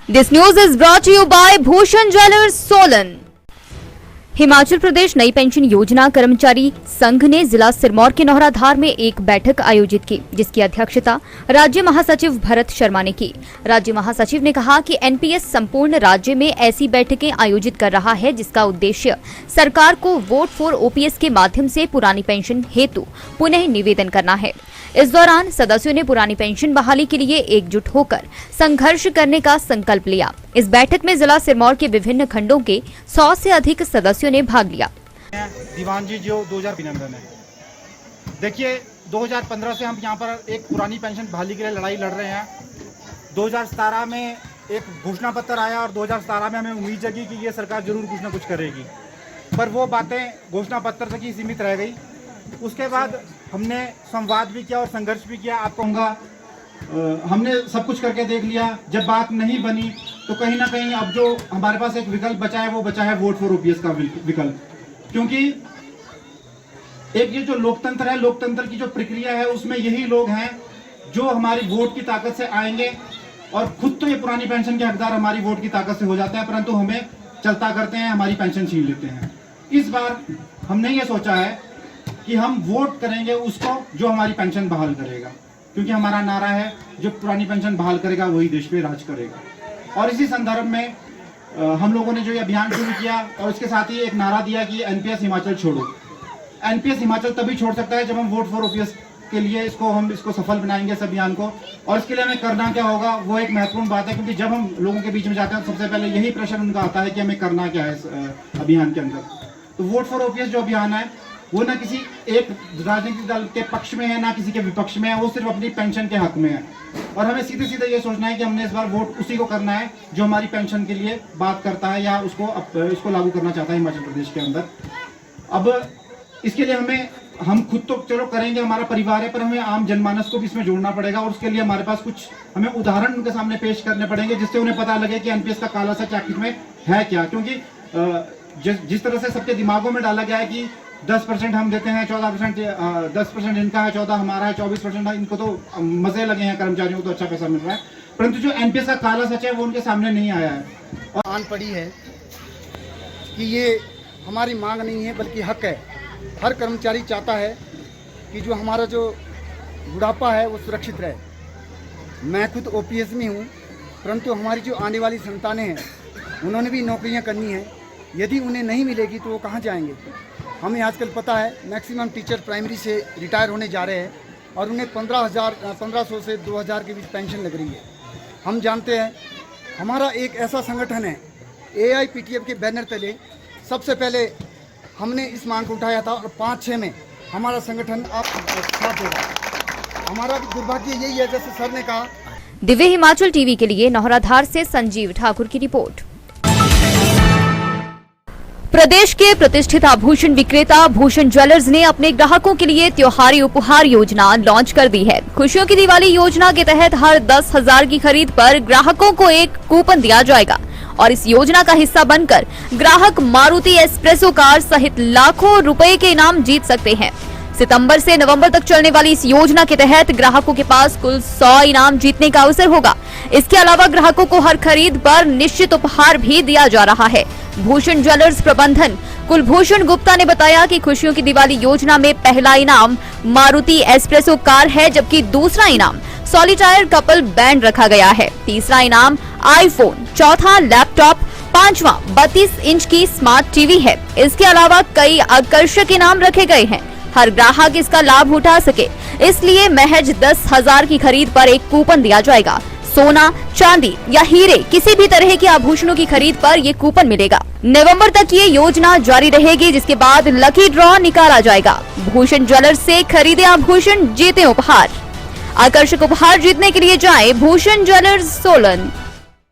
This news is brought to you by Bhushan Jewellers, Solan. Himachal Pradesh नई pension योजना कर्मचारी संघ ने जिला सिरमौर के नौहराधार में एक बैठक आयोजित की, जिसकी अध्यक्षता राज्य महासचिव भरत शर्मा ने की। राज्य महासचिव ने कहा कि एनपीएस संपूर्ण राज्य में ऐसी बैठकें आयोजित कर रहा है जिसका उद्देश्य सरकार को वोट फॉर ओपीएस के माध्यम से पुरानी पेंशन हेतु पुनः निवेदन करना है। इस दौरान सदस्यों ने पुरानी पेंशन बहाली के लिए एकजुट होकर संघर्ष करने का संकल्प लिया। इस बैठक में जिला सिरमौर के विभिन्न खंडों के 100 से अधिक सदस्यों ने भाग लिया। दीवान जी जो 2000 अभिनंदन है। देखिए 2015 से हम यहाँ पर एक पुरानी पेंशन बहाली के लिए लड़ाई लड़ रहे हैं। 2017 में एक घोषणा पत्र आया और 2017 में हमें उम्मीद जगी कि ये सरकार जरूर कुछ ना कुछ करेगी, पर वो बातें घोषणा पत्र तक ही सीमित रह गई। उसके बाद हमने संवाद भी किया और संघर्ष भी किया। आप कहूँगा हमने सब कुछ करके देख लिया। जब बात नहीं बनी तो कहीं ना कहीं अब जो हमारे पास एक विकल्प बचा है वो बचा है वोट फॉर ओपीएस का विकल्प, क्योंकि एक ये जो लोकतंत्र है, लोकतंत्र की जो प्रक्रिया है उसमें यही लोग हैं जो हमारी वोट की ताकत से आएंगे और खुद तो ये पुरानी पेंशन के हकदार हमारी वोट की ताकत से हो जाते हैं, परंतु हमें चलता करते हैं, हमारी पेंशन छीन लेते हैं। इस बार हमने ये सोचा है कि हम वोट करेंगे उसको जो हमारी पेंशन बहाल करेगा, क्योंकि हमारा नारा है जो पुरानी पेंशन बहाल करेगा वही देश पे राज करेगा। और इसी संदर्भ में हम लोगों ने जो ये अभियान शुरू किया और उसके साथ ही एक नारा दिया कि एनपीएस हिमाचल छोड़ो। एनपीएस हिमाचल तभी छोड़ सकता है जब हम वोट फॉर ओपीएस के लिए इसको सफल बनाएंगे इस अभियान को। और इसके लिए हमें करना क्या होगा वो एक महत्वपूर्ण बात है, क्योंकि जब हम लोगों के बीच में जाते हैं सबसे पहले यही प्रश्न उनका आता है कि हमें करना क्या है इस अभियान के अंदर। तो वोट फॉर ओपीएस जो अभियान है वो ना किसी एक राजनीतिक दल के पक्ष में है ना किसी के विपक्ष में है, वो सिर्फ अपनी पेंशन के हक में है। और हमें सीधे सीधे ये सोचना है कि हमने इस बार वोट उसी को करना है जो हमारी पेंशन के लिए बात करता है या इसको लागू करना चाहता है हिमाचल प्रदेश के अंदर। अब इसके लिए हम खुद तो चलो करेंगे, हमारा परिवार है, पर हमें आम जनमानस को भी इसमें जोड़ना पड़ेगा और उसके लिए हमारे पास कुछ हमें उदाहरण उनके सामने पेश करने पड़ेंगे जिससे उन्हें पता लगे कि एनपीएस का काला सच आखिर में है क्या। क्योंकि जिस तरह से सबके दिमागों में डाला गया है कि 10% हम देते हैं, 14% 10% इनका है, 14 हमारा है, 24% इनको, तो मजे लगे हैं कर्मचारियों को तो अच्छा पैसा मिल रहा है, परंतु जो एनपीएस का काला सच है वो उनके सामने नहीं आया है। और आन पड़ी है कि ये हमारी मांग नहीं है बल्कि हक है। हर कर्मचारी चाहता है कि जो हमारा जो बुढ़ापा है वो सुरक्षित रहे। मैं खुद ओपीएस में हूँ, परंतु हमारी जो आने वाली संतानें हैं उन्होंने भी नौकरियाँ करनी है। यदि उन्हें नहीं मिलेगी तो वो कहाँ जाएंगे। हमें आजकल पता है मैक्सिमम टीचर प्राइमरी से रिटायर होने जा रहे हैं और उन्हें 1500 से 2000 के बीच पेंशन लग रही है। हम जानते हैं हमारा एक ऐसा संगठन है AIPTF के बैनर तले सबसे पहले हमने इस मांग को उठाया था और 5-6 में हमारा संगठन आप साथ देगा। हमारा दुर्भाग्य यही है जैसे सर ने कहा। दिव्य हिमाचल टीवी के लिए नौहराधार से संजीव ठाकुर की रिपोर्ट। प्रदेश के प्रतिष्ठित आभूषण विक्रेता भूषण ज्वेलर्स ने अपने ग्राहकों के लिए त्योहारी उपहार योजना लॉन्च कर दी है। खुशियों की दिवाली योजना के तहत हर 10,000 की खरीद पर ग्राहकों को एक कूपन दिया जाएगा और इस योजना का हिस्सा बनकर ग्राहक मारुति एस्प्रेसो कार सहित लाखों रुपए के इनाम जीत सकते हैं। सितंबर से नवंबर तक चलने वाली इस योजना के तहत ग्राहकों के पास कुल 100 इनाम जीतने का अवसर होगा। इसके अलावा ग्राहकों को हर खरीद पर निश्चित उपहार भी दिया जा रहा है। भूषण ज्वेलर्स प्रबंधन कुलभूषण गुप्ता ने बताया कि खुशियों की दिवाली योजना में पहला इनाम मारुति एस्प्रेसो कार है, जबकि दूसरा इनाम सॉलिटायर कपल बैंड रखा गया है। तीसरा इनाम आईफोन, चौथा लैपटॉप, पांचवा 32 इंच की स्मार्ट टीवी है। इसके अलावा कई आकर्षक इनाम रखे गए हैं। हर ग्राहक इसका लाभ उठा सके इसलिए महज 10,000 की खरीद पर एक कूपन दिया जाएगा। सोना, चांदी या हीरे किसी भी तरह के आभूषणों की खरीद पर ये कूपन मिलेगा। नवंबर तक ये योजना जारी रहेगी, जिसके बाद लकी ड्रॉ निकाला जाएगा। भूषण ज्वेलर्स से खरीदे आभूषण, जीते उपहार। आकर्षक उपहार जीतने के लिए जाएं भूषण ज्वेलर्स, सोलन।